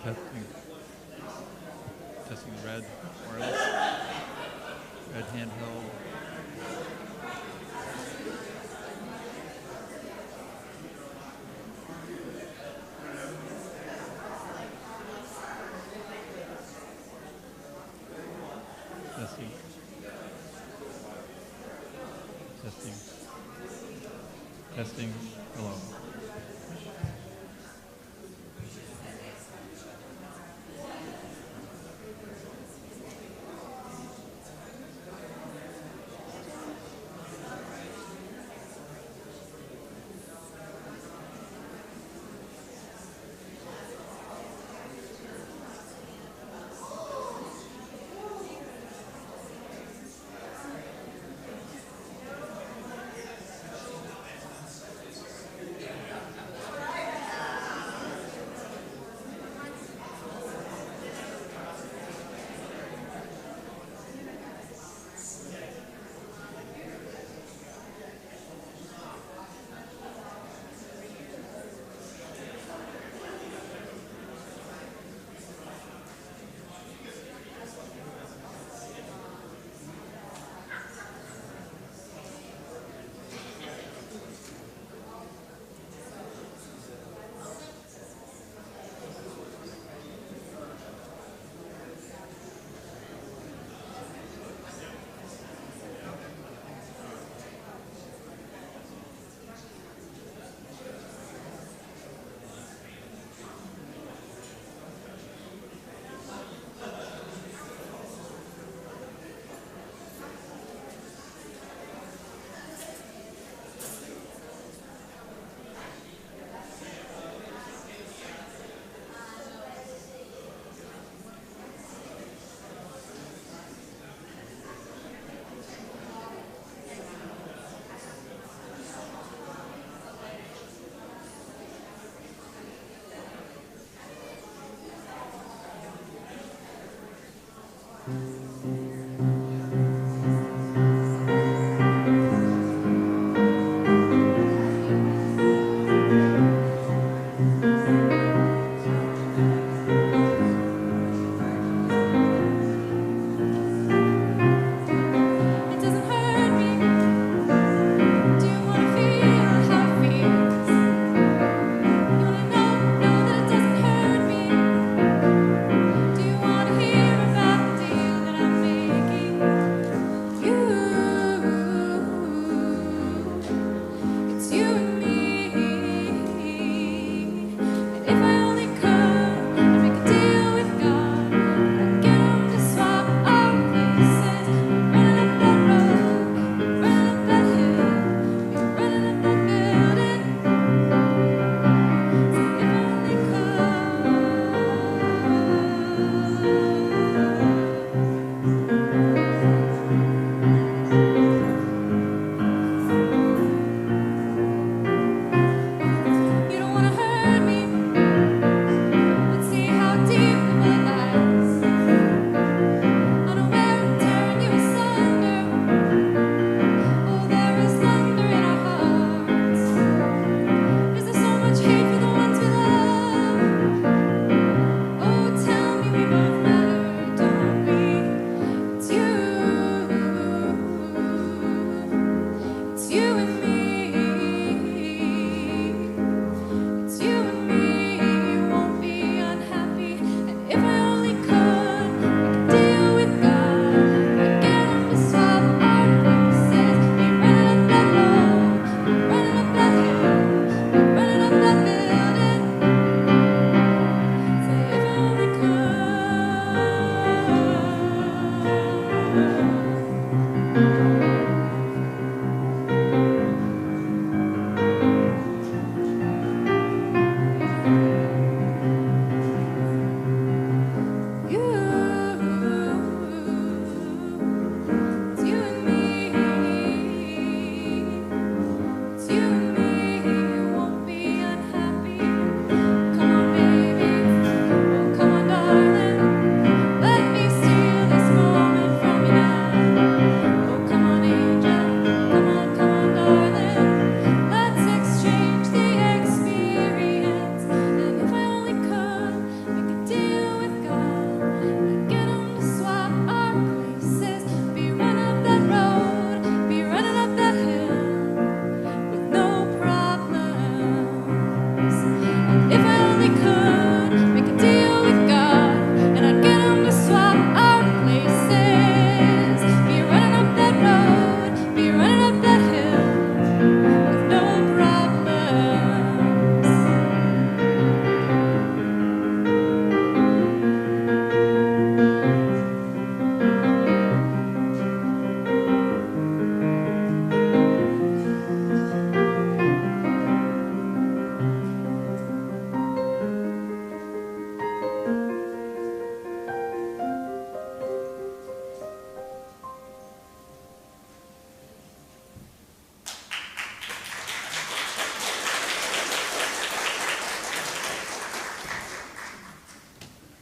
Testing. Testing red wireless. Red handheld. Testing. Testing. Testing. Hello. It doesn't hurt me. Do you wanna feel how it feels? You wanna know that it doesn't hurt me. Do you wanna hear about the deal that I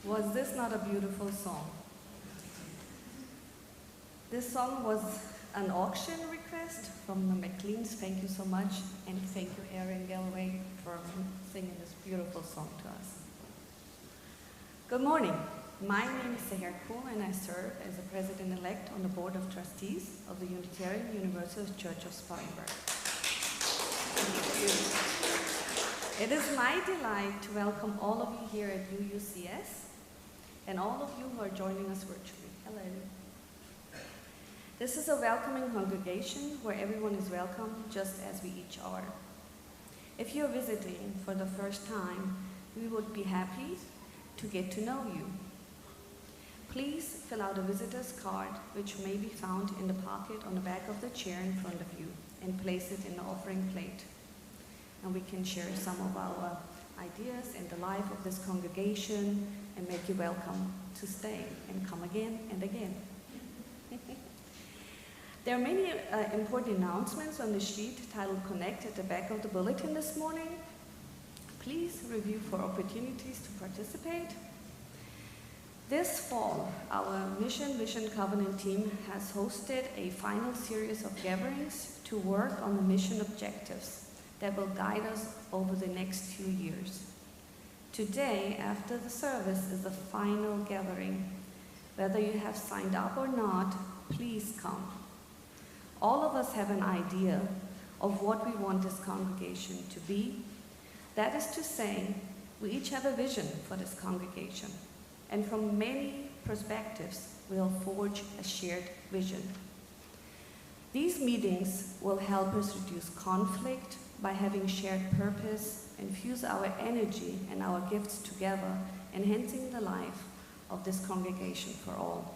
Was this not a beautiful song? This song was an auction request from the McLeans. Thank you so much. And thank you, Aaron Galloway, for singing this beautiful song to us. Good morning. My name is Seher Kuhl, and I serve as the president-elect on the Board of Trustees of the Unitarian Universalist Church of Spartanburg. It is my delight to welcome all of you here at UUCS and all of you who are joining us virtually. Hello. This is a welcoming congregation where everyone is welcome just as we each are. If you're visiting for the first time, we would be happy to get to know you. Please fill out a visitor's card, which may be found in the pocket on the back of the chair in front of you, and place it in the offering plate. And we can share some of our ideas and the life of this congregation and make you welcome to stay and come again and again. There are many important announcements on the sheet titled Connect at the back of the bulletin this morning. Please review for opportunities to participate. This fall, our Mission Covenant team has hosted a final series of gatherings to work on the mission objectives that will guide us over the next few years. Today, after the service, is the final gathering. Whether you have signed up or not, please come. All of us have an idea of what we want this congregation to be. That is to say, we each have a vision for this congregation, and from many perspectives, we'll forge a shared vision. These meetings will help us reduce conflict by having shared purpose and fuse our energy and our gifts together, enhancing the life of this congregation for all.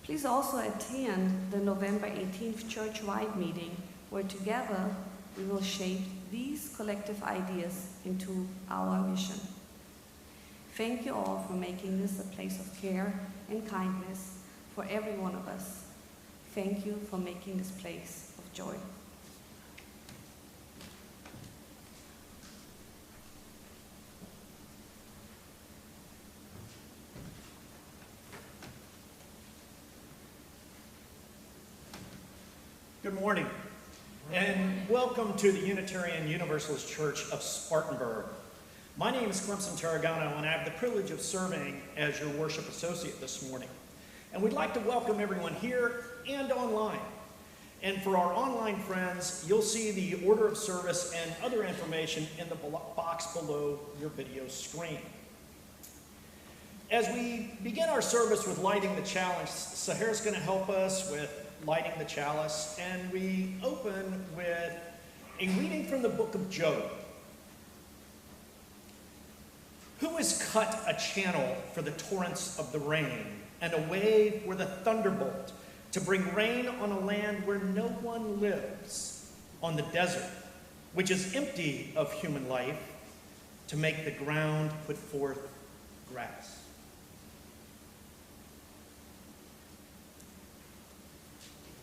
Please also attend the November 18th church-wide meeting, where together we will shape these collective ideas into our mission. Thank you all for making this a place of care and kindness for every one of us. Thank you for making this place of joy. Good morning, and welcome to the Unitarian Universalist Church of Spartanburg. My name is Clemson Tarragano, and I have the privilege of serving as your worship associate this morning. And we'd like to welcome everyone here and online. And for our online friends, you'll see the order of service and other information in the box below your video screen. As we begin our service with lighting the chalice, Seher's going to help us with lighting the chalice, and we open with a reading from the book of Job. Who has cut a channel for the torrents of the rain, and a way for the thunderbolt to bring rain on a land where no one lives, on the desert, which is empty of human life, to make the ground put forth grass?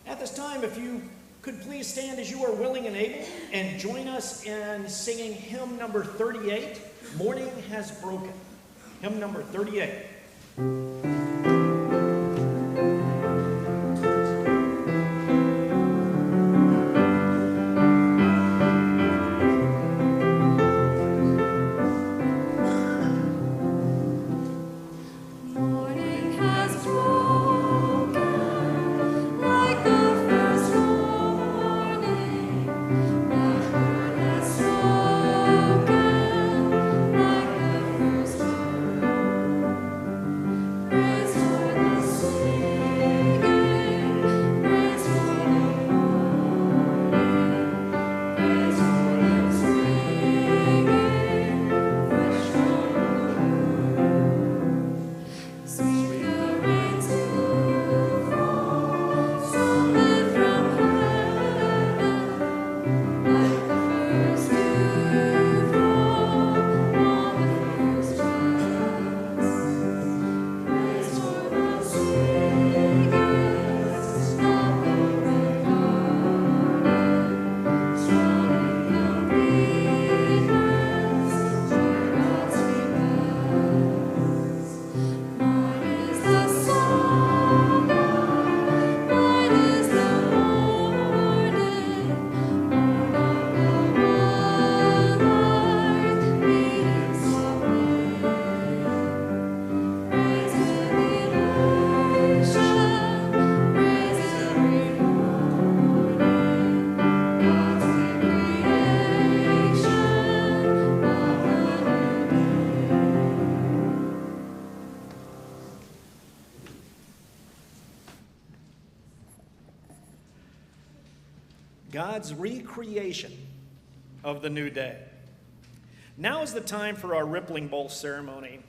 At this time, if you could please stand as you are willing and able and join us in singing hymn number 38, Morning Has Broken. Hymn number 38. Morning has broken like the first morning. My heart has spoken like the first word. God's recreation of the new day. Now is the time for our Rippling Bowl ceremony.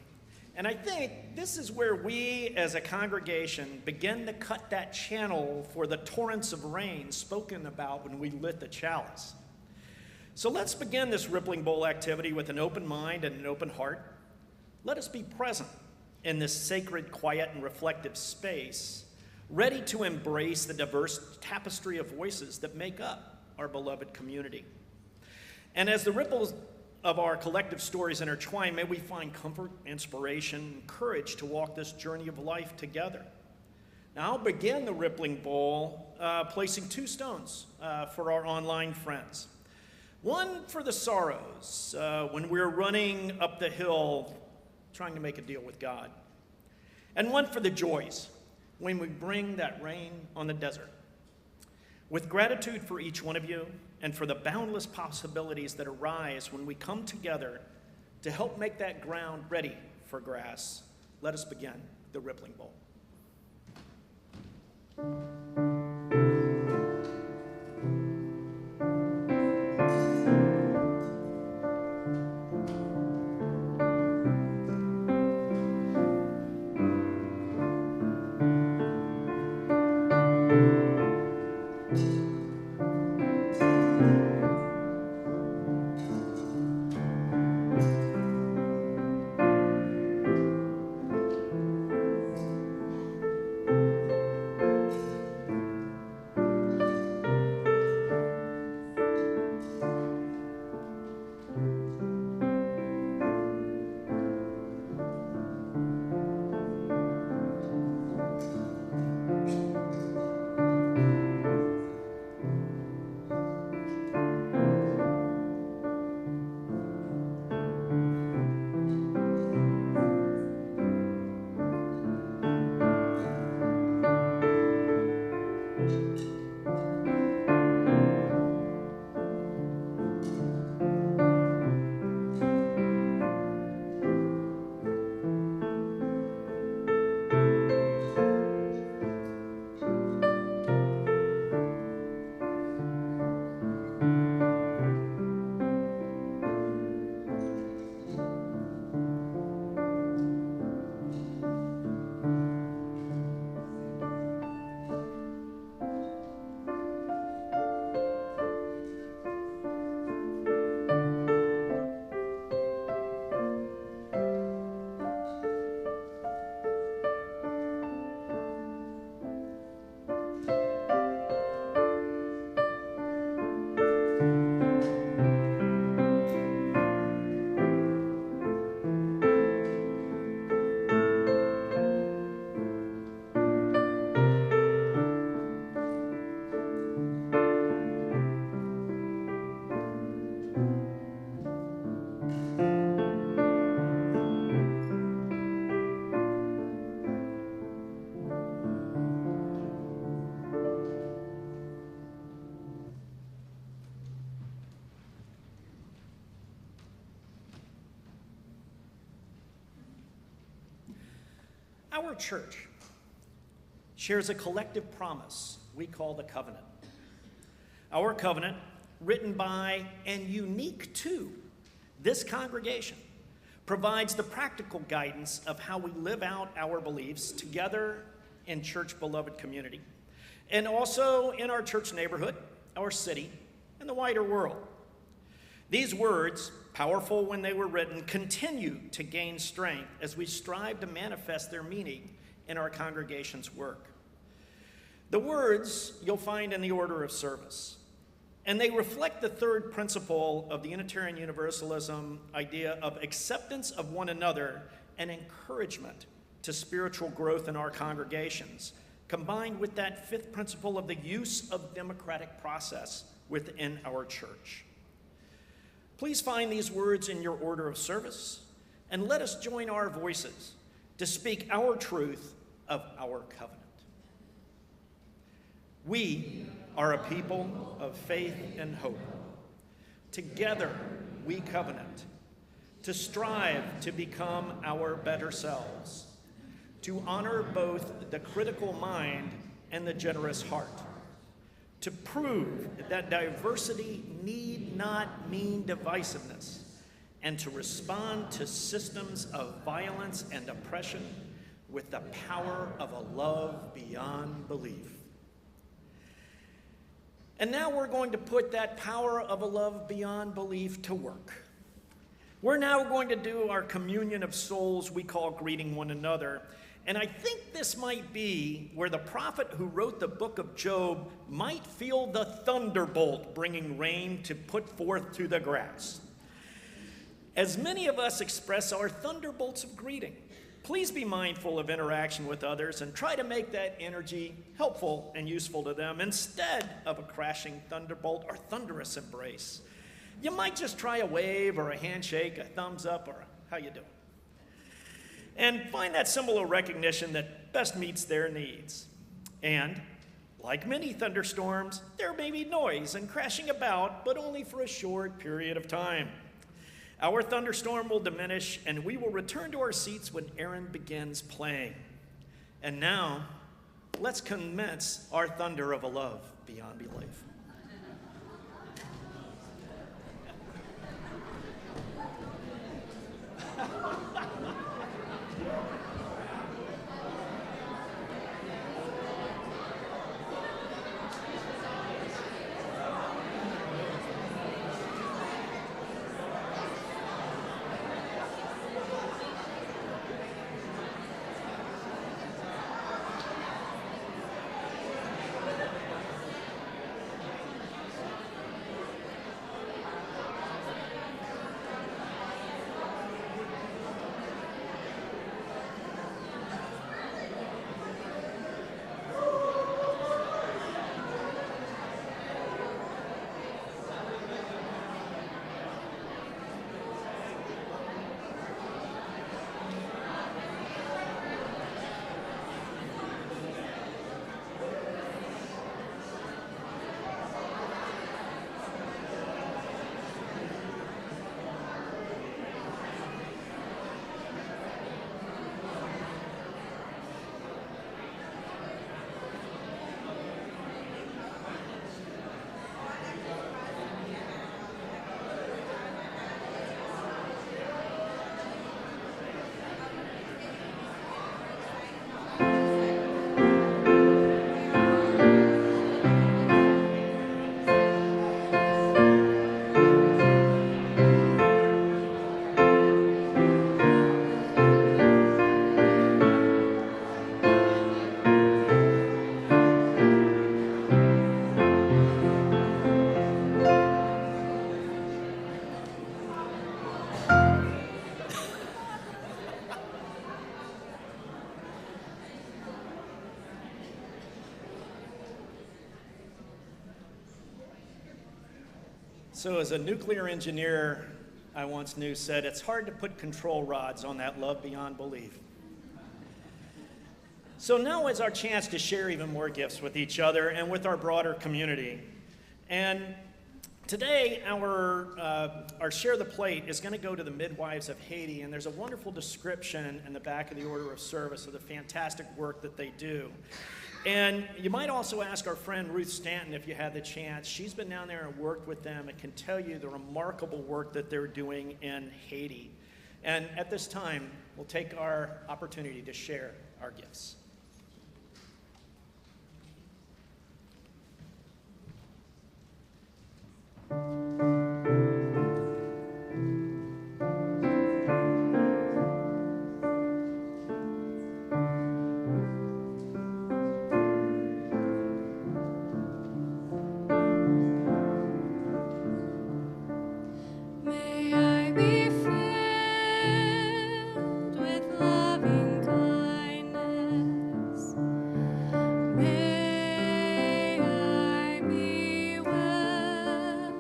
And I think this is where we as a congregation begin to cut that channel for the torrents of rain spoken about when we lit the chalice. So let's begin this Rippling Bowl activity with an open mind and an open heart. Let us be present in this sacred, quiet, and reflective space, ready to embrace the diverse tapestry of voices that make up our beloved community. And as the ripples of our collective stories intertwine, may we find comfort, inspiration, and courage to walk this journey of life together. Now, I'll begin the Rippling Bowl placing 2 stones for our online friends. One for the sorrows when we're running up the hill trying to make a deal with God. And one for the joys when we bring that rain on the desert. With gratitude for each one of you and for the boundless possibilities that arise when we come together to help make that ground ready for grass, let us begin the Rippling Bowl. Our church shares a collective promise we call the covenant. Our covenant, written by and unique to this congregation, provides the practical guidance of how we live out our beliefs together in church-beloved community, and also in our church neighborhood, our city, and the wider world. These words, powerful when they were written, continue to gain strength as we strive to manifest their meaning in our congregation's work. The words you'll find in the order of service, and they reflect the third principle of the Unitarian Universalism idea of acceptance of one another and encouragement to spiritual growth in our congregations, combined with that fifth principle of the use of democratic process within our church. Please find these words in your order of service, and let us join our voices to speak our truth of our covenant. We are a people of faith and hope. Together we covenant to strive to become our better selves, to honor both the critical mind and the generous heart, to prove that diversity need not mean divisiveness, and to respond to systems of violence and oppression with the power of a love beyond belief. And now we're going to put that power of a love beyond belief to work. We're now going to do our communion of souls we call greeting one another. And I think this might be where the prophet who wrote the book of Job might feel the thunderbolt bringing rain to put forth to the grass. As many of us express our thunderbolts of greeting, please be mindful of interaction with others and try to make that energy helpful and useful to them instead of a crashing thunderbolt or thunderous embrace. You might just try a wave or a handshake, a thumbs up, or how you doing? And find that symbol of recognition that best meets their needs. And like many thunderstorms, there may be noise and crashing about, but only for a short period of time. Our thunderstorm will diminish, and we will return to our seats when Aaron begins playing. And now, let's commence our thunder of a love beyond belief. So as a nuclear engineer I once knew said, it's hard to put control rods on that love beyond belief. So now is our chance to share even more gifts with each other and with our broader community. And today, our Share the Plate is going to go to the Midwives of Haiti, and there's a wonderful description in the back of the order of service of the fantastic work that they do. And you might also ask our friend Ruth Stanton if you had the chance. She's been down there and worked with them and can tell you the remarkable work that they're doing in Haiti. And at this time, we'll take our opportunity to share our gifts. May I be filled with loving kindness. May I be well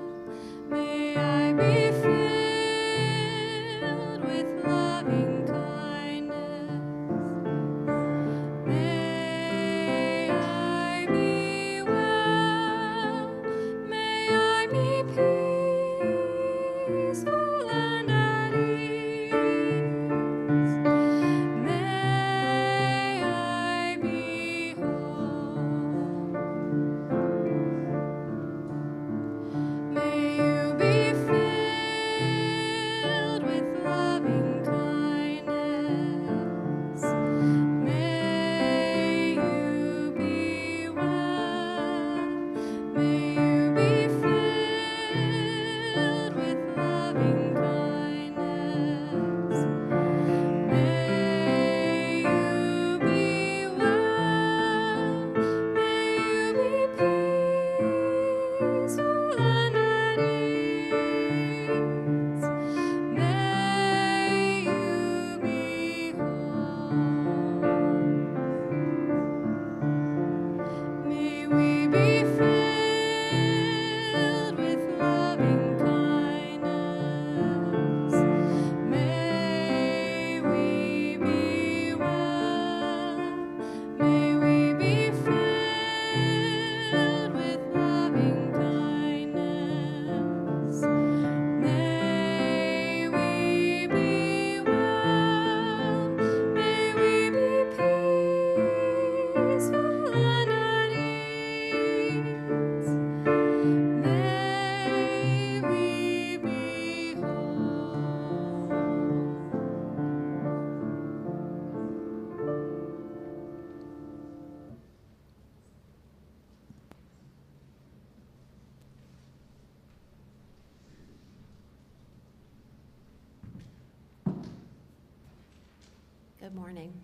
Good morning.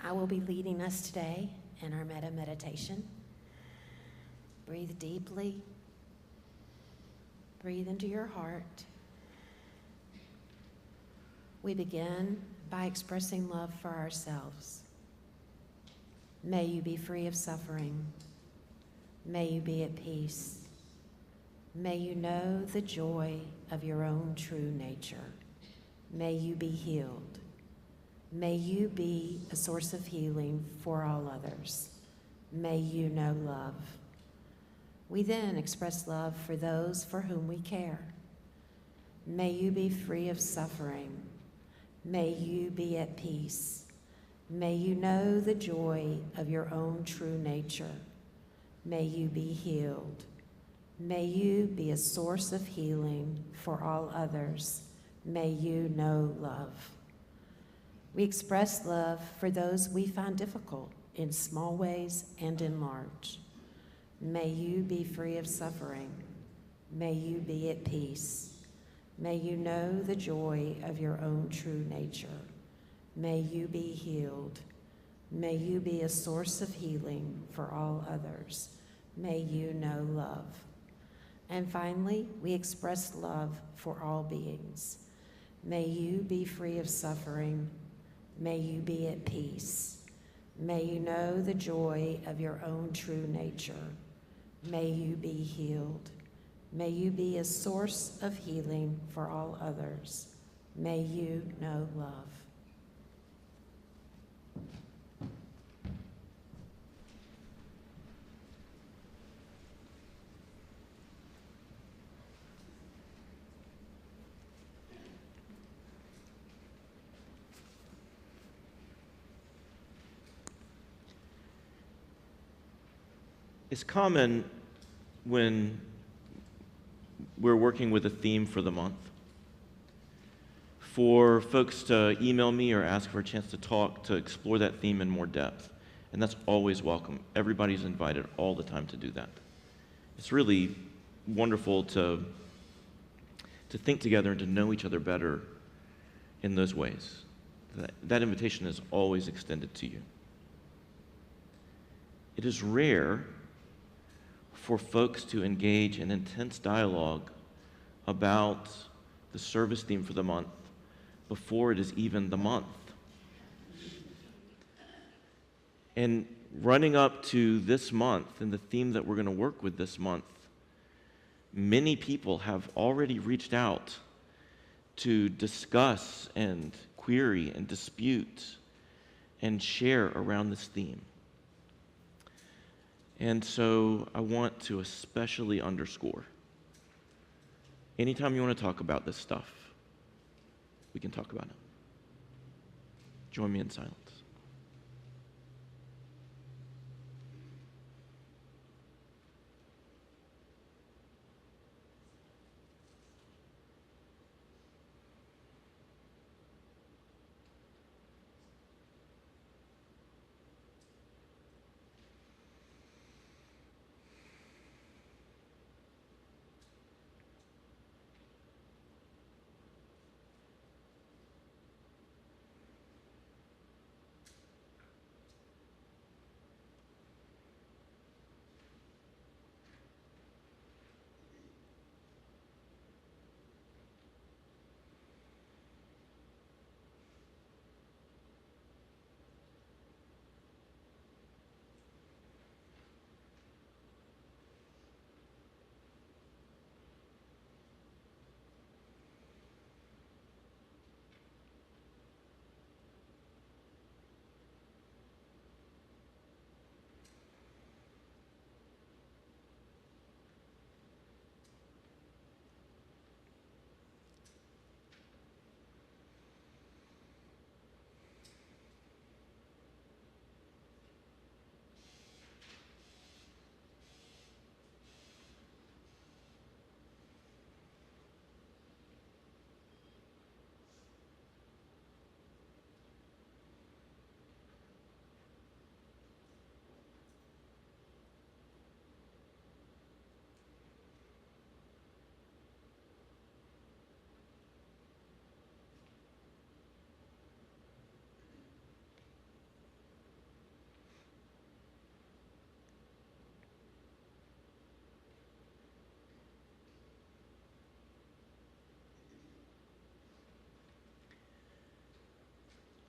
I will be leading us today in our metta meditation. Breathe deeply. Breathe into your heart. We begin by expressing love for ourselves. May you be free of suffering. May you be at peace. May you know the joy of your own true nature. May you be healed. May you be a source of healing for all others. May you know love. We then express love for those for whom we care. May you be free of suffering. May you be at peace. May you know the joy of your own true nature. May you be healed. May you be a source of healing for all others. May you know love. We express love for those we find difficult in small ways and in large. May you be free of suffering. May you be at peace. May you know the joy of your own true nature. May you be healed. May you be a source of healing for all others. May you know love. And finally, we express love for all beings. May you be free of suffering. May you be at peace. May you know the joy of your own true nature. May you be healed. May you be a source of healing for all others. May you know love. It's common when we're working with a theme for the month for folks to email me or ask for a chance to talk, to explore that theme in more depth. And that's always welcome. Everybody's invited all the time to do that. It's really wonderful to think together and to know each other better in those ways. That invitation is always extended to you. It is rare for folks to engage in intense dialogue about the service theme for the month before it is even the month. And running up to this month and the theme that we're going to work with this month, many people have already reached out to discuss and query and dispute and share around this theme. And so I want to especially underscore, anytime you want to talk about this stuff, we can talk about it. Join me in silence.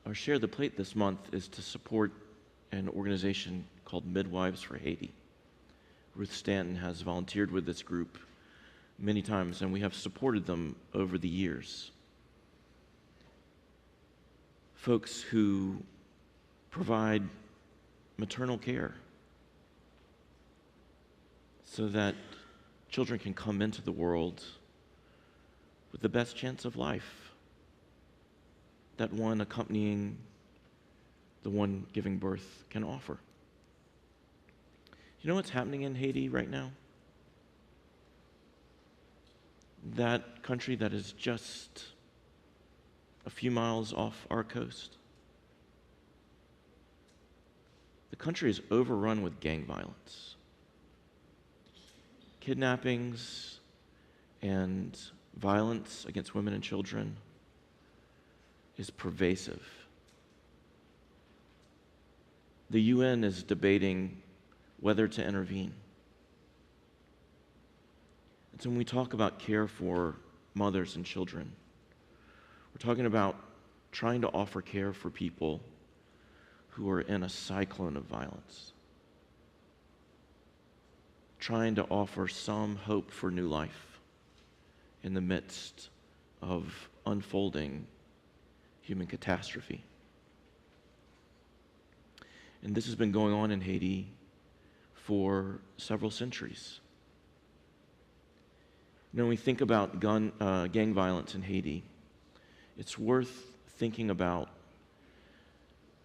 our Share the Plate this month is to support an organization called Midwives for Haiti. Ruth Stanton has volunteered with this group many times, and we have supported them over the years. Folks who provide maternal care so that children can come into the world with the best chance of life, that one accompanying the one giving birth can offer. You know what's happening in Haiti right now? That country that is just a few miles off our coast. The country is overrun with gang violence. Kidnappings and violence against women and children is pervasive. The UN is debating whether to intervene. And so when we talk about care for mothers and children, we're talking about trying to offer care for people who are in a cyclone of violence, trying to offer some hope for new life in the midst of unfolding human catastrophe. And this has been going on in Haiti for several centuries. You know, when we think about gang violence in Haiti, it's worth thinking about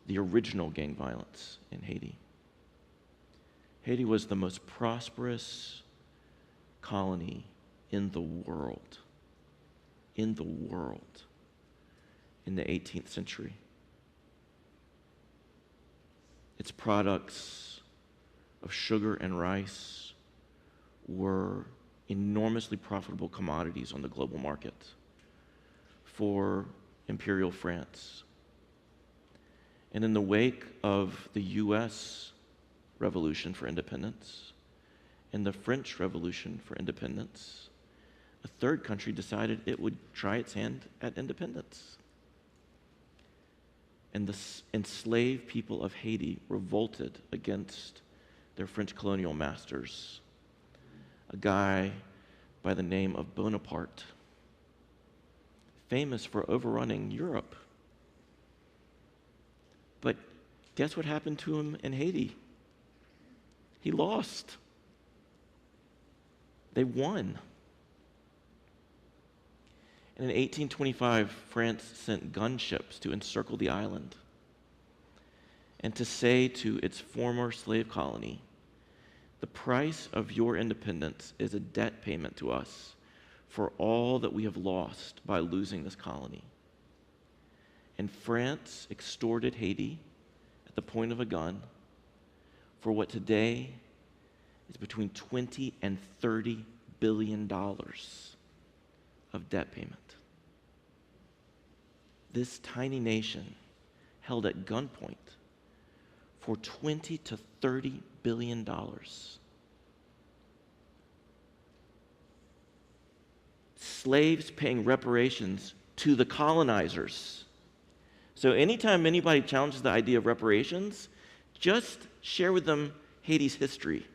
the original gang violence in Haiti. Haiti was the most prosperous colony in the world, in the 18th century. Its products of sugar and rice were enormously profitable commodities on the global market for Imperial France. And in the wake of the US Revolution for Independence and the French Revolution for Independence, a third country decided it would try its hand at independence. And the enslaved people of Haiti revolted against their French colonial masters, a guy by the name of Bonaparte, famous for overrunning Europe. But guess what happened to him in Haiti? He lost. They won. And in 1825, France sent gunships to encircle the island and to say to its former slave colony, the price of your independence is a debt payment to us for all that we have lost by losing this colony. And France extorted Haiti at the point of a gun for what today is between $20 and $30 billion of debt payment. This tiny nation held at gunpoint for $20 to $30 billion. Slaves paying reparations to the colonizers. So anytime anybody challenges the idea of reparations, just share with them Haiti's history.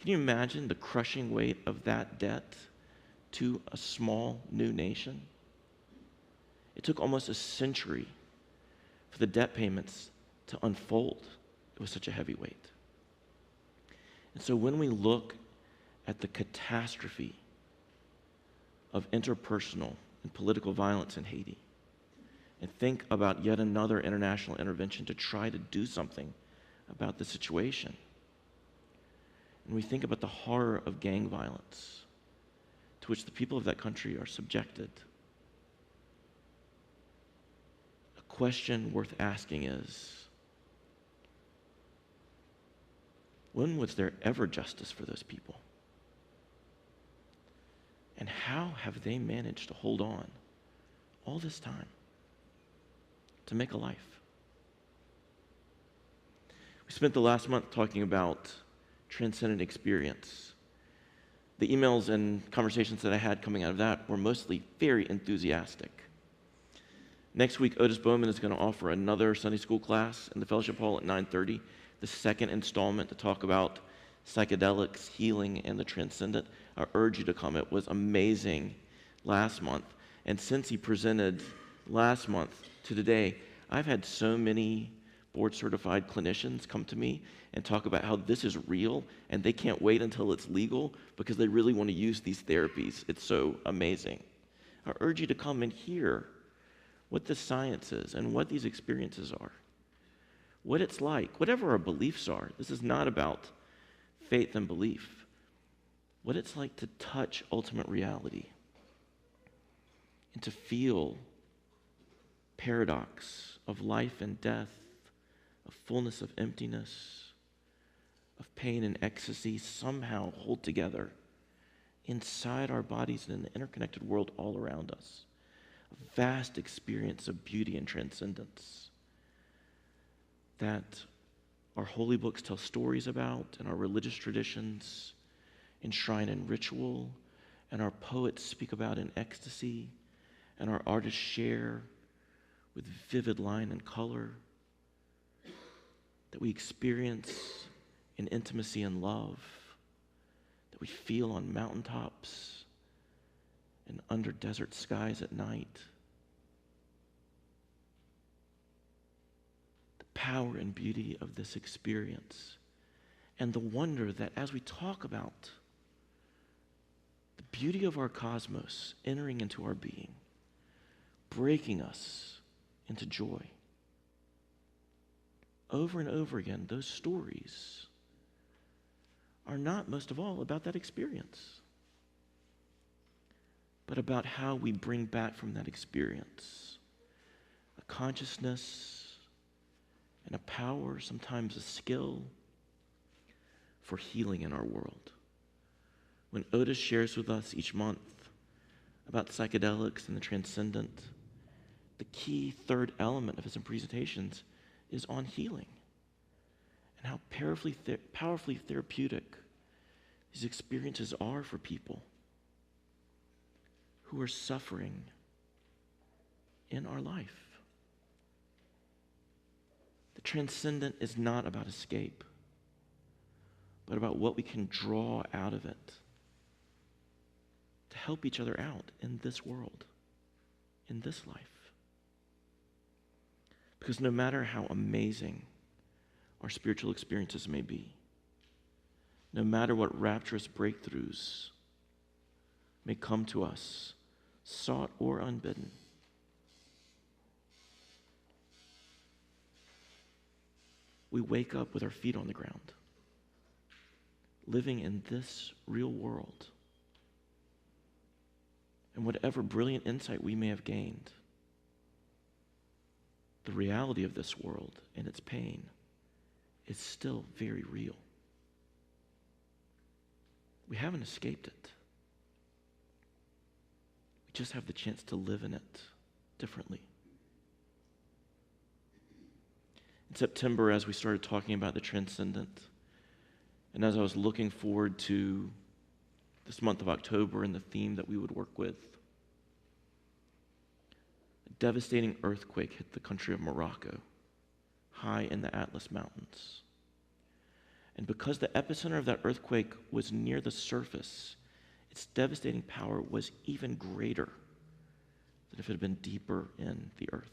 Can you imagine the crushing weight of that debt to a small new nation? It took almost a century for the debt payments to unfold. It was such a heavy weight. And so when we look at the catastrophe of interpersonal and political violence in Haiti, and think about yet another international intervention to try to do something about the situation, and we think about the horror of gang violence to which the people of that country are subjected, a question worth asking is, when was there ever justice for those people? And how have they managed to hold on all this time to make a life? We spent the last month talking about transcendent experience. the emails and conversations that I had coming out of that were mostly very enthusiastic. Next week, Otis Bowman is going to offer another Sunday school class in the fellowship hall at 9:30, the second installment to talk about psychedelics, healing, and the transcendent. I urge you to come. It was amazing last month. And since he presented last month to today, I've had so many board-certified clinicians come to me and talk about how this is real and they can't wait until it's legal because they really want to use these therapies. It's so amazing. I urge you to come and hear what the science is and what these experiences are, what it's like, whatever our beliefs are. This is not about faith and belief. What it's like to touch ultimate reality and to feel paradox of life and death, of fullness of emptiness, of pain and ecstasy somehow hold together inside our bodies and in the interconnected world all around us. A vast experience of beauty and transcendence that our holy books tell stories about, and our religious traditions enshrine in ritual, and our poets speak about in ecstasy, and our artists share with vivid line and color, that we experience in intimacy and love, that we feel on mountaintops and under desert skies at night. The power and beauty of this experience, and the wonder that as we talk about the beauty of our cosmos entering into our being, breaking us into joy. Over and over again, those stories are not most of all about that experience, but about how we bring back from that experience a consciousness and a power, sometimes a skill, for healing in our world. When Otis shares with us each month about psychedelics and the transcendent, the key third element of his presentations is on healing and how powerfully therapeutic these experiences are for people who are suffering in our life. The transcendent is not about escape, but about what we can draw out of it to help each other out in this world, in this life. Because no matter how amazing our spiritual experiences may be, no matter what rapturous breakthroughs may come to us, sought or unbidden, we wake up with our feet on the ground, living in this real world. And whatever brilliant insight we may have gained, the reality of this world and its pain is still very real. We haven't escaped it. We just have the chance to live in it differently. In September, as we started talking about the transcendent, and as I was looking forward to this month of October and the theme that we would work with, a devastating earthquake hit the country of Morocco, high in the Atlas Mountains. And because the epicenter of that earthquake was near the surface, its devastating power was even greater than if it had been deeper in the earth.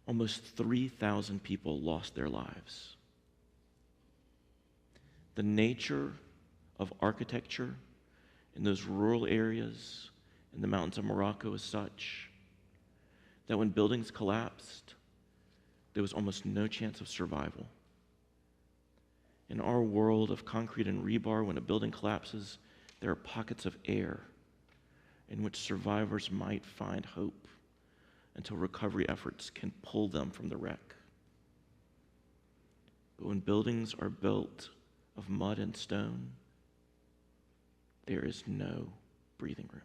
Almost 3,000 people lost their lives. The nature of architecture in those rural areas in the mountains of Morocco is such that when buildings collapsed, there was almost no chance of survival. In our world of concrete and rebar, when a building collapses, there are pockets of air in which survivors might find hope until recovery efforts can pull them from the wreck. But when buildings are built of mud and stone, there is no breathing room.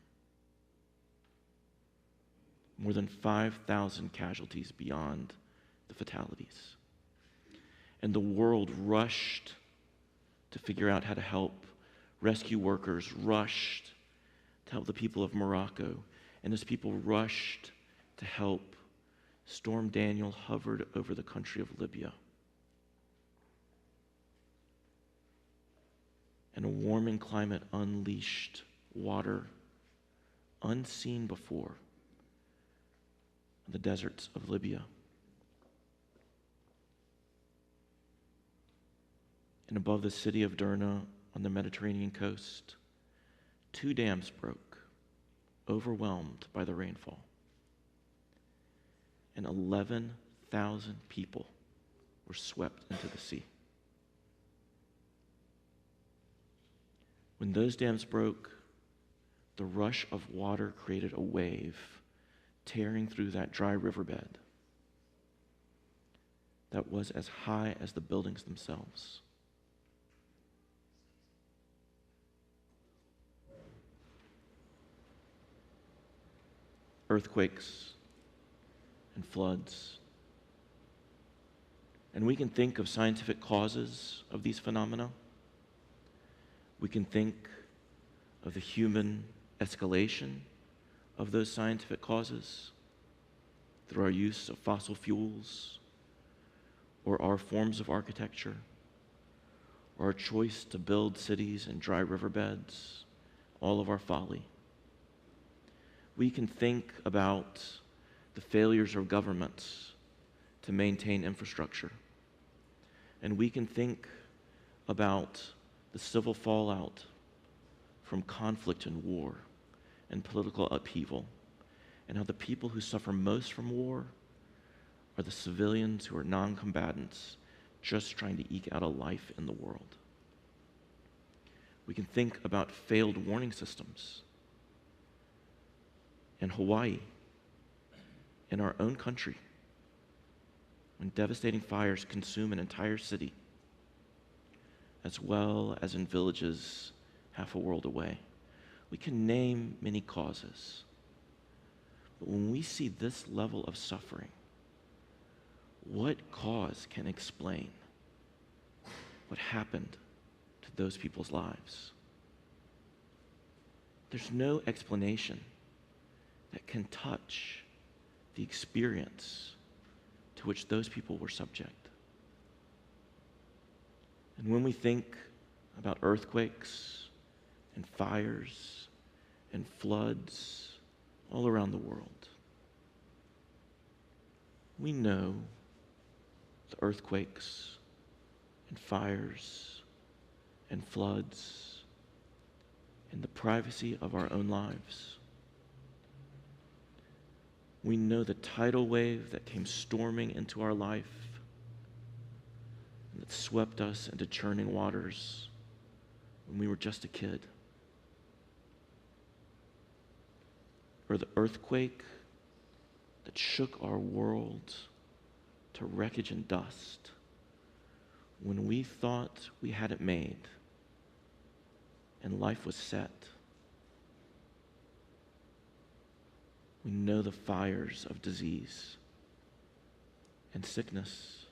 More than 5,000 casualties beyond the fatalities. And the world rushed to figure out how to help. Rescue workers rushed to help the people of Morocco. And as people rushed to help, Storm Daniel hovered over the country of Libya. And a warming climate unleashed water unseen before in the deserts of Libya. And above the city of Derna on the Mediterranean coast, 2 dams broke, overwhelmed by the rainfall. And 11,000 people were swept into the sea. When those dams broke, the rush of water created a wave tearing through that dry riverbed that was as high as the buildings themselves. Earthquakes and floods. And we can think of scientific causes of these phenomena. We can think of the human escalation of those scientific causes through our use of fossil fuels, or our forms of architecture, or our choice to build cities and dry riverbeds, all of our folly. We can think about the failures of governments to maintain infrastructure. And we can think about the civil fallout from conflict and war and political upheaval, and how the people who suffer most from war are the civilians who are non-combatants just trying to eke out a life in the world. We can think about failed warning systems in Hawaii, in our own country, when devastating fires consume an entire city, as well as in villages half a world away. We can name many causes. But when we see this level of suffering, what cause can explain what happened to those people's lives? There's no explanation that can touch the experience to which those people were subject. And when we think about earthquakes and fires and floods all around the world, we know the earthquakes and fires and floods in the privacy of our own lives. We know the tidal wave that came storming into our life and that swept us into churning waters when we were just a kid. Or the earthquake that shook our world to wreckage and dust when we thought we had it made and life was set. We know the fires of disease and sickness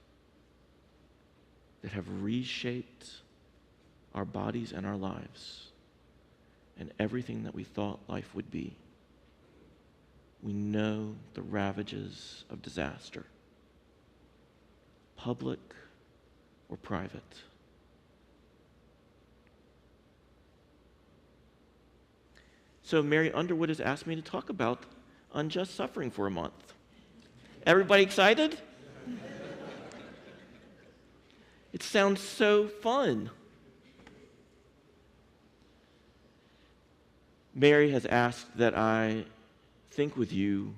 that have reshaped our bodies and our lives and everything that we thought life would be. We know the ravages of disaster, public or private. So Mary Underwood has asked me to talk about unjust suffering for a month. Everybody excited? It sounds so fun. Mary has asked that I think with you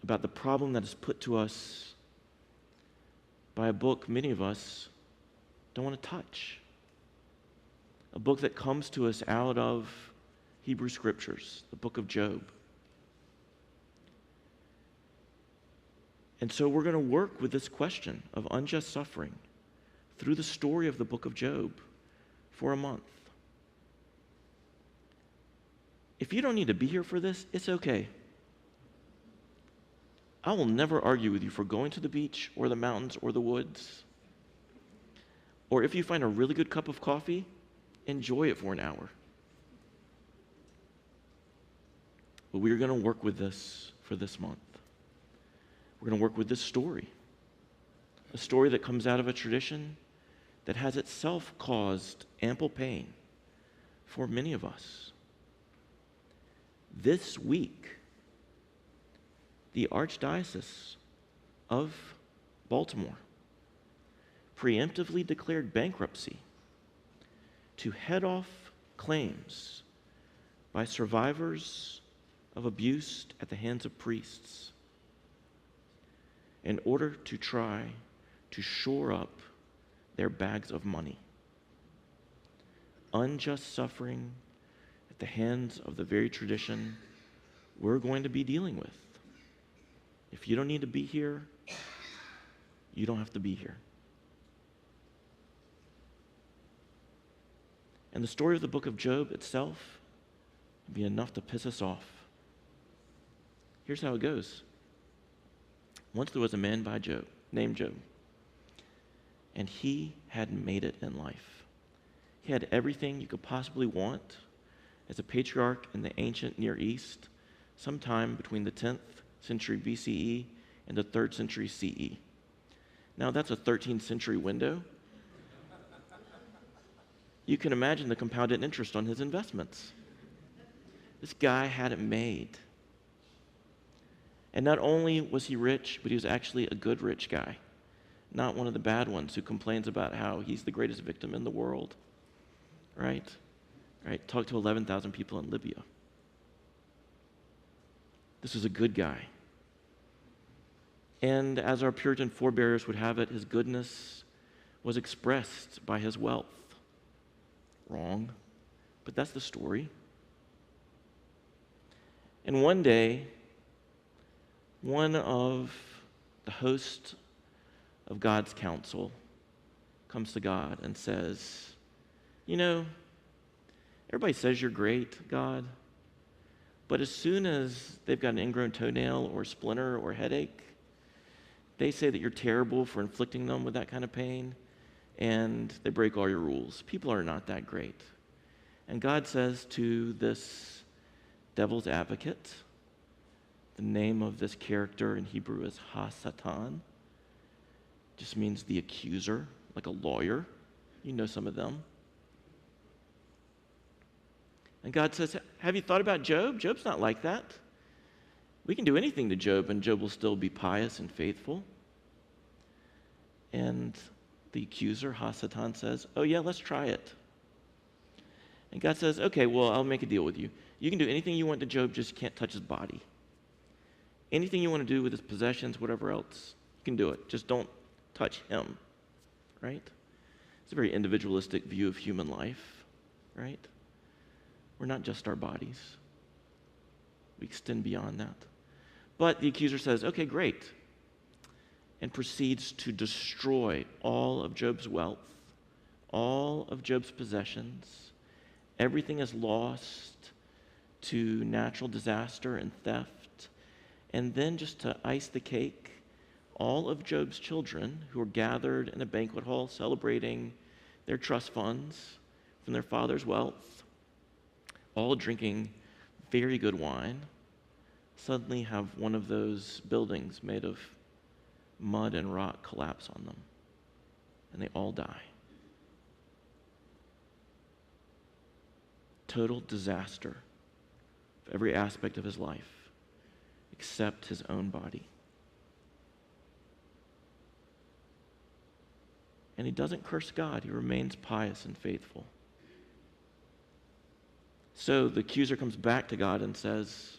about the problem that is put to us by a book many of us don't want to touch. A book that comes to us out of Hebrew Scriptures, the book of Job. And so we're going to work with this question of unjust suffering through the story of the book of Job for a month. If you don't need to be here for this, it's okay. I will never argue with you for going to the beach or the mountains or the woods. Or if you find a really good cup of coffee, enjoy it for an hour. But we're going to work with this for this month. We're going to work with this story. A story that comes out of a tradition that has itself caused ample pain for many of us. This week, the Archdiocese of Baltimore preemptively declared bankruptcy to head off claims by survivors of abuse at the hands of priests in order to try to shore up their bags of money. Unjust suffering at the hands of the very tradition we're going to be dealing with. If you don't need to be here, you don't have to be here. And the story of the book of Job itself would be enough to piss us off. Here's how it goes. Once there was a man named Job, and he had made it in life. He had everything you could possibly want as a patriarch in the ancient Near East, sometime between the 10th century BCE and the 3rd century CE. Now that's a 13th century window. You can imagine the compounded interest on his investments. This guy had it made. And not only was he rich, but he was actually a good rich guy, not one of the bad ones who complains about how he's the greatest victim in the world, right? Right? Talk to 11,000 people in Libya. This was a good guy. And as our Puritan forebears would have it, his goodness was expressed by his wealth. Wrong, but that's the story. And one day, one of the hosts of God's council comes to God and says, you know, everybody says you're great, God, but as soon as they've got an ingrown toenail or splinter or headache, they say that you're terrible for inflicting them with that kind of pain, and they break all your rules. People are not that great. And God says to this devil's advocate, the name of this character in Hebrew is Ha-Satan, just means the accuser, like a lawyer. You know some of them. And God says, have you thought about Job? Job's not like that. We can do anything to Job, and Job will still be pious and faithful. And the accuser, Ha-Satan, says, oh yeah, let's try it. And God says, okay, well, I'll make a deal with you. You can do anything you want to Job, just can't touch his body. Anything you want to do with his possessions, whatever else, you can do it. Just don't touch him, right? It's a very individualistic view of human life, right? We're not just our bodies. We extend beyond that. But the accuser says, okay, great, and proceeds to destroy all of Job's wealth, all of Job's possessions. Everything is lost to natural disaster and theft. And then, just to ice the cake, all of Job's children who are gathered in a banquet hall celebrating their trust funds from their father's wealth, all drinking very good wine, suddenly have one of those buildings made of mud and rock collapse on them, and they all die. Total disaster of every aspect of his life, except his own body. And he doesn't curse God. He remains pious and faithful. So the accuser comes back to God and says,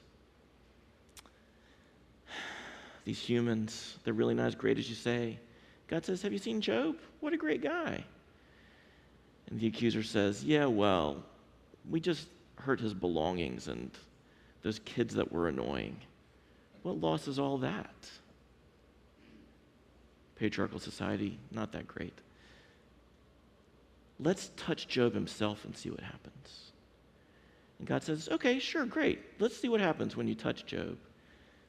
these humans, they're really not as great as you say. God says, have you seen Job? What a great guy. And the accuser says, yeah, well, we just hurt his belongings and those kids that were annoying. What loss is all that? Patriarchal society, not that great. Let's touch Job himself and see what happens. And God says, okay, sure, great. Let's see what happens when you touch Job.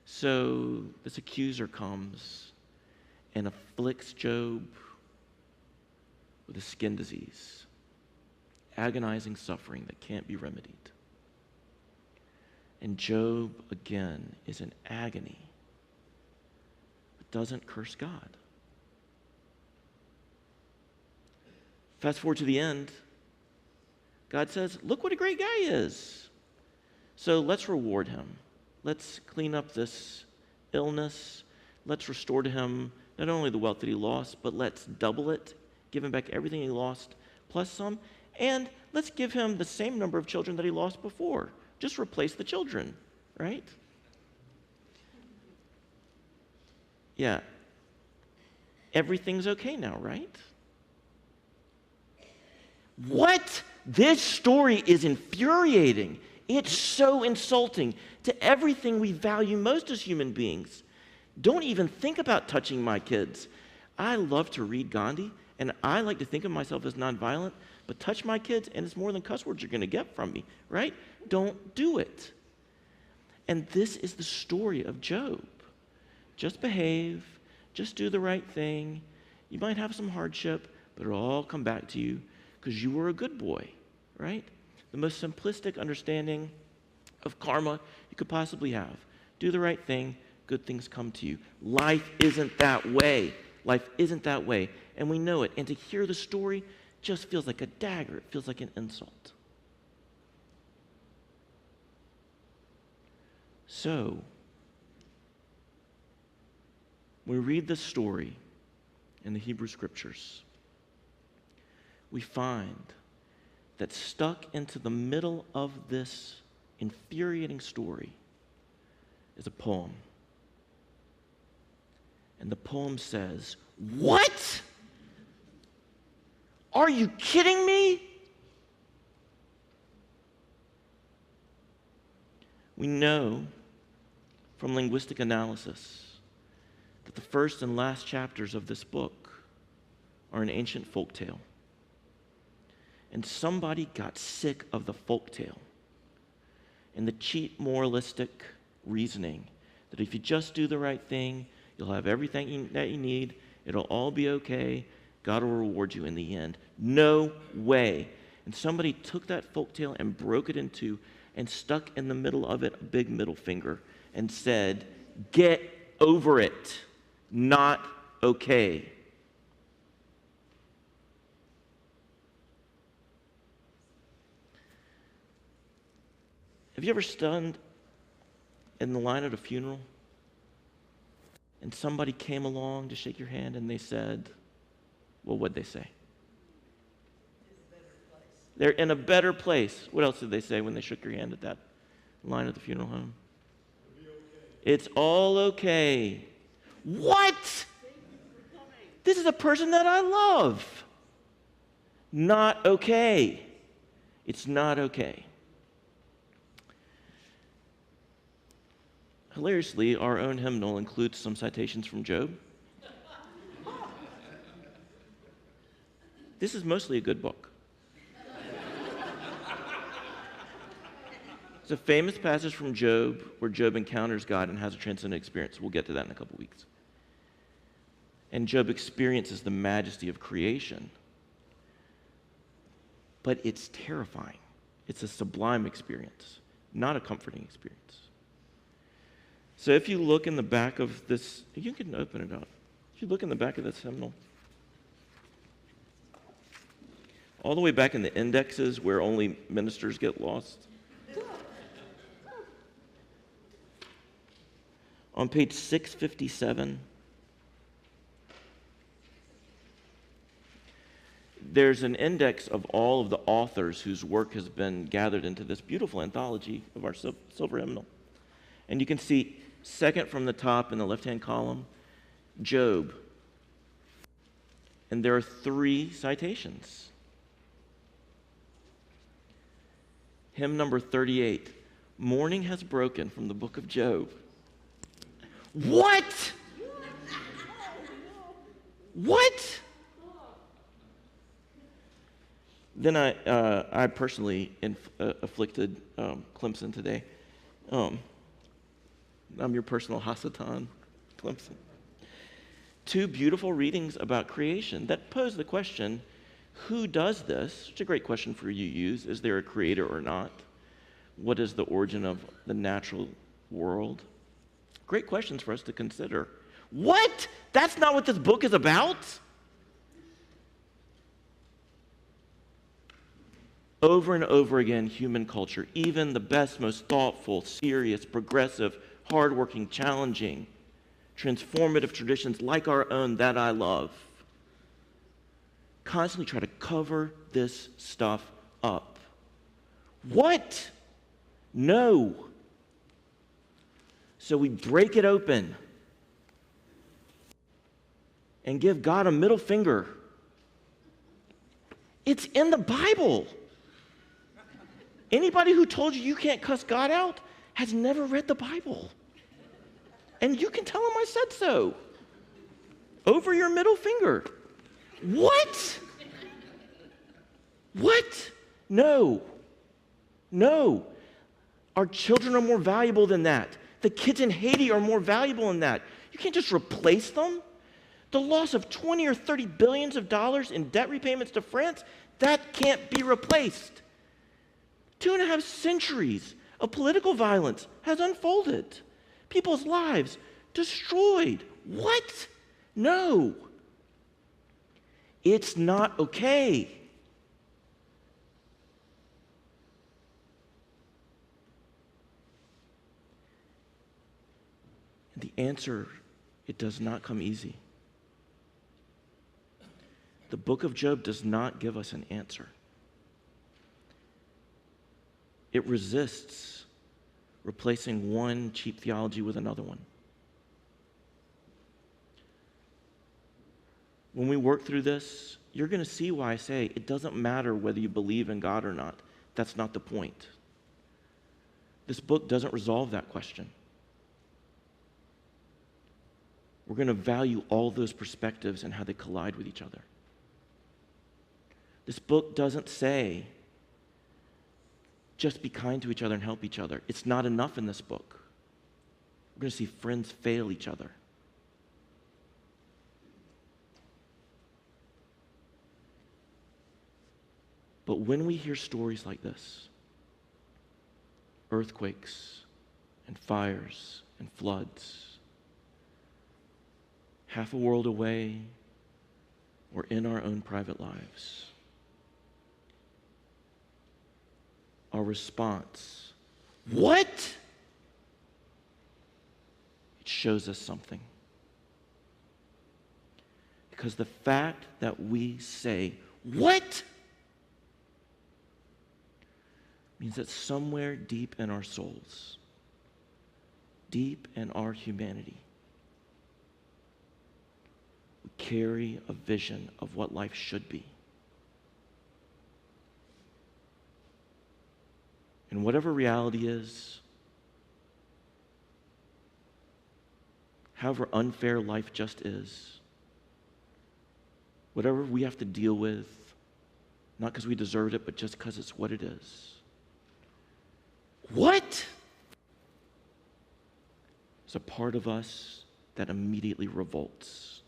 So this accuser comes and afflicts Job with a skin disease, agonizing suffering that can't be remedied. And Job, again, is in agony, but doesn't curse God. Fast forward to the end, God says, look what a great guy he is. So let's reward him. Let's clean up this illness. Let's restore to him not only the wealth that he lost, but let's double it, give him back everything he lost, plus some, and let's give him the same number of children that he lost before. Just replace the children, right? Yeah. Everything's okay now, right? What? This story is infuriating. It's so insulting to everything we value most as human beings. Don't even think about touching my kids. I love to read Gandhi, and I like to think of myself as nonviolent, but touch my kids, and it's more than cuss words you're going to get from me, right? Don't do it. And this is the story of Job. Just behave, just do the right thing. You might have some hardship, but it'll all come back to you because you were a good boy, right? The most simplistic understanding of karma you could possibly have. Do the right thing, good things come to you. Life isn't that way. Life isn't that way, and we know it. And to hear the story just feels like a dagger. It feels like an insult. So, when we read this story in the Hebrew Scriptures, we find that stuck into the middle of this infuriating story is a poem. And the poem says, "What? Are you kidding me?" We know from linguistic analysis that the first and last chapters of this book are an ancient folk tale. And somebody got sick of the folk tale and the cheap moralistic reasoning that if you just do the right thing, you'll have everything that you need, it'll all be okay, God will reward you in the end. No way. And somebody took that folk tale and broke it in two and stuck in the middle of it a big middle finger and said, "Get over it. Not okay." Have you ever stood in the line at a funeral and somebody came along to shake your hand and they said, well, what'd they say? They're in a better place. What else did they say when they shook your hand at that line at the funeral home? It's all okay. What? This is a person that I love. Not okay. It's not okay. Hilariously, our own hymnal includes some citations from Job. This is mostly a good book. It's a famous passage from Job where Job encounters God and has a transcendent experience. We'll get to that in a couple weeks. And Job experiences the majesty of creation. But it's terrifying. It's a sublime experience, not a comforting experience. So if you look in the back of this, you can open it up. If you look in the back of this hymnal, all the way back in the indexes where only ministers get lost, on page 657, there's an index of all of the authors whose work has been gathered into this beautiful anthology of our silver hymnal. And you can see second from the top in the left-hand column, Job. And there are 3 citations. Hymn number 38, "Morning has broken," from the book of Job. What? What? Then I personally afflicted Clemson today. I'm your personal Hasatan, Clemson. 2 beautiful readings about creation that pose the question, Who does this? It's a great question for you to use. Is there a creator or not? What is the origin of the natural world? Great questions for us to consider. What? That's not what this book is about? Over and over again, human culture, even the best, most thoughtful, serious, progressive, hardworking, challenging, transformative traditions like our own that I love, constantly try to cover this stuff up. What? No. So we break it open and give God a middle finger. It's in the Bible. Anybody who told you you can't cuss God out has never read the Bible. And you can tell him I said so. Over your middle finger. What? What? No. No. Our children are more valuable than that. The kids in Haiti are more valuable than that. You can't just replace them. The loss of 20 or 30 billions of dollars in debt repayments to France, that can't be replaced. 2.5 centuries of political violence has unfolded. People's lives destroyed. What? No. It's not okay. And the answer, it does not come easy. The book of Job does not give us an answer. It resists replacing one cheap theology with another one. When we work through this, you're going to see why I say it doesn't matter whether you believe in God or not. That's not the point. This book doesn't resolve that question. We're going to value all those perspectives and how they collide with each other. This book doesn't say, just be kind to each other and help each other. It's not enough in this book. We're going to see friends fail each other. But when we hear stories like this, earthquakes and fires and floods, half a world away or in our own private lives, our response, what? It shows us something. Because the fact that we say, what? Means that somewhere deep in our souls, deep in our humanity, we carry a vision of what life should be. And whatever reality is, however unfair life just is, whatever we have to deal with, not because we deserved it, but just because it's what it is. What? There's a part of us that immediately revolts.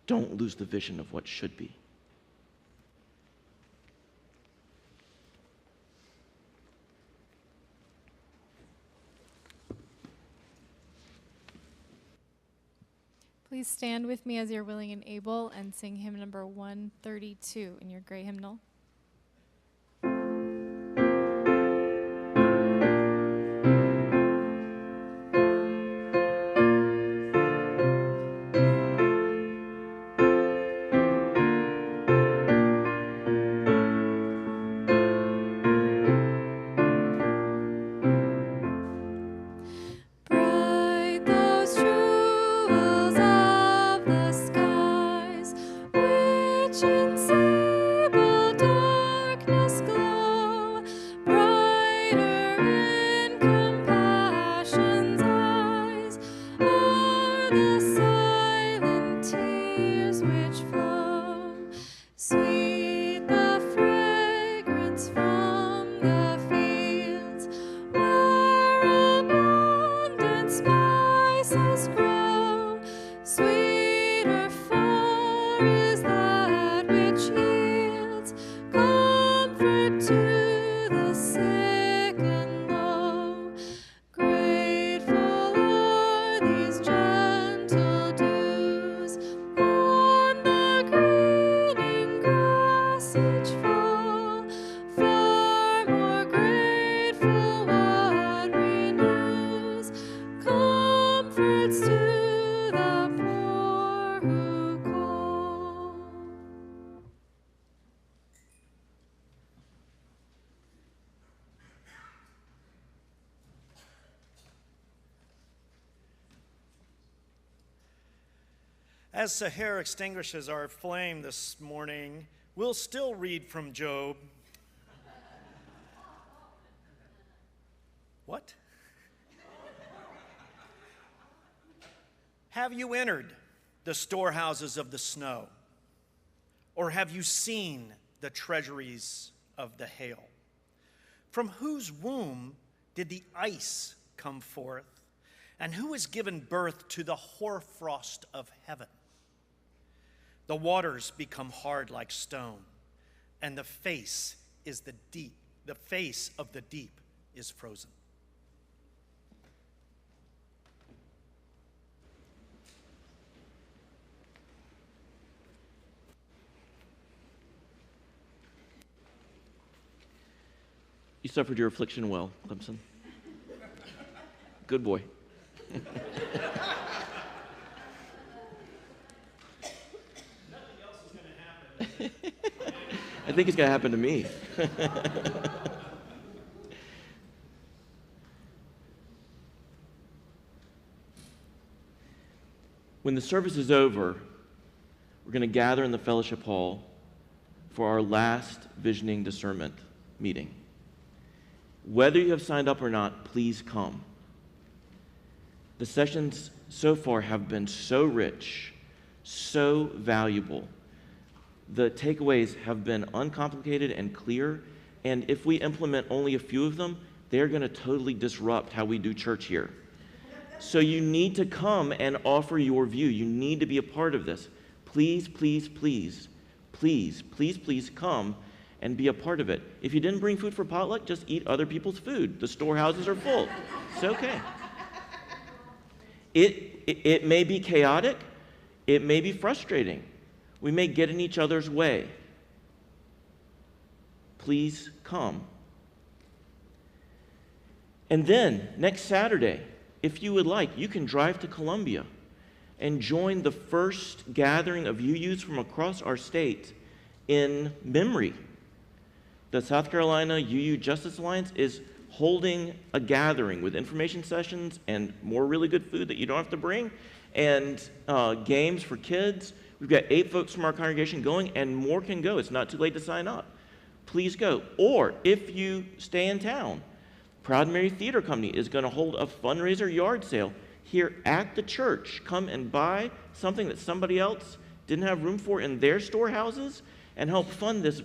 Don't lose the vision of what should be. Please stand with me as you're willing and able and sing hymn number 132 in your gray hymnal. Bright those jewels of the skies, which in sable dawn to the sick and low. Grateful are these gentle dews on the greening grass each fall. Far more grateful what renews comforts to the poor who call. As Sahar extinguishes our flame this morning, we'll still read from Job. What? Have you entered the storehouses of the snow? Or have you seen the treasuries of the hail? From whose womb did the ice come forth? And who has given birth to the hoarfrost of heaven? The waters become hard like stone, and the face of the deep is frozen. You suffered your affliction well, Clemson. Good boy. I think it's going to happen to me. When the service is over, we're going to gather in the fellowship hall for our last visioning discernment meeting. Whether you have signed up or not, please come. The sessions so far have been so rich, so valuable. The takeaways have been uncomplicated and clear, and if we implement only a few of them, they're going to totally disrupt how we do church here. So you need to come and offer your view. You need to be a part of this. Please, please, please, please, please, please come and be a part of it. If you didn't bring food for potluck, just eat other people's food. The storehouses are full. It's okay. It may be chaotic. It may be frustrating. We may get in each other's way. Please come. And then, next Saturday, if you would like, you can drive to Columbia and join the first gathering of UUs from across our state in memory. The South Carolina UU Justice Alliance is holding a gathering with information sessions and more really good food that you don't have to bring, and games for kids. We've got 8 folks from our congregation going, and more can go. It's not too late to sign up. Please go. Or if you stay in town, Proud Mary Theater Company is going to hold a fundraiser yard sale here at the church. Come and buy something that somebody else didn't have room for in their storehouses and help fund this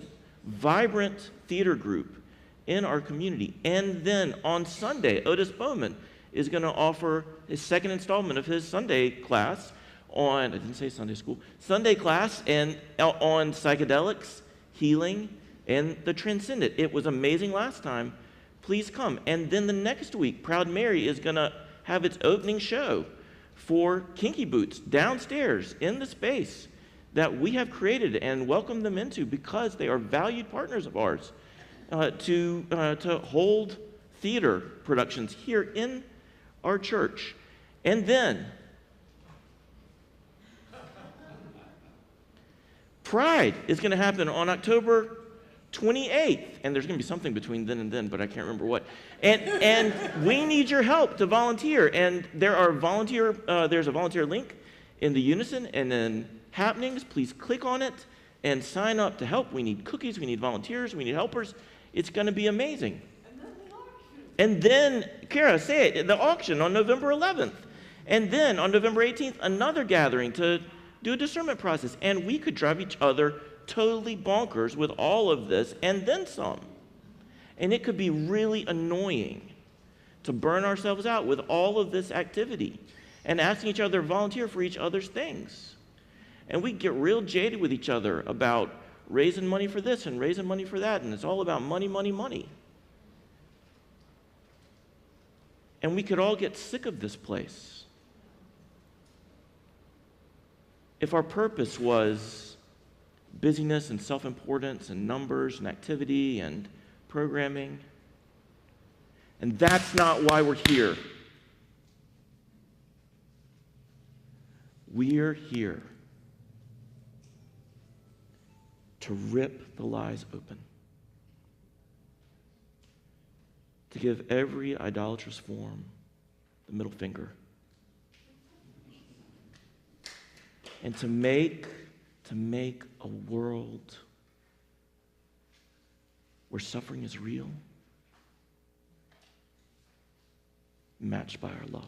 vibrant theater group in our community. And then on Sunday, Otis Bowman is going to offer his second installment of his Sunday class on, I didn't say Sunday school, Sunday class and on psychedelics, healing, and the transcendent. It was amazing last time. Please come. And then the next week, Proud Mary is going to have its opening show for Kinky Boots downstairs in the space that we have created and welcomed them into because they are valued partners of ours to hold theater productions here in our church. And then Pride is going to happen on October 28th, and there's going to be something between then and then, but I can't remember what. And we need your help to volunteer. And there's a volunteer link in the Unison and then happenings. Please click on it and sign up to help. We need cookies, we need volunteers, we need helpers. It's going to be amazing. And then, Kara, say it, the auction on November 11th. And then on November 18th, another gathering to do a discernment process. And we could drive each other totally bonkers with all of this and then some. And it could be really annoying to burn ourselves out with all of this activity and asking each other to volunteer for each other's things. And we get real jaded with each other about raising money for this and raising money for that, and it's all about money, money, money. And we could all get sick of this place if our purpose was busyness and self-importance and numbers and activity and programming. And that's not why we're here. We're here to rip the lies open, to give every idolatrous form the middle finger, and to make a world where suffering is real, matched by our love.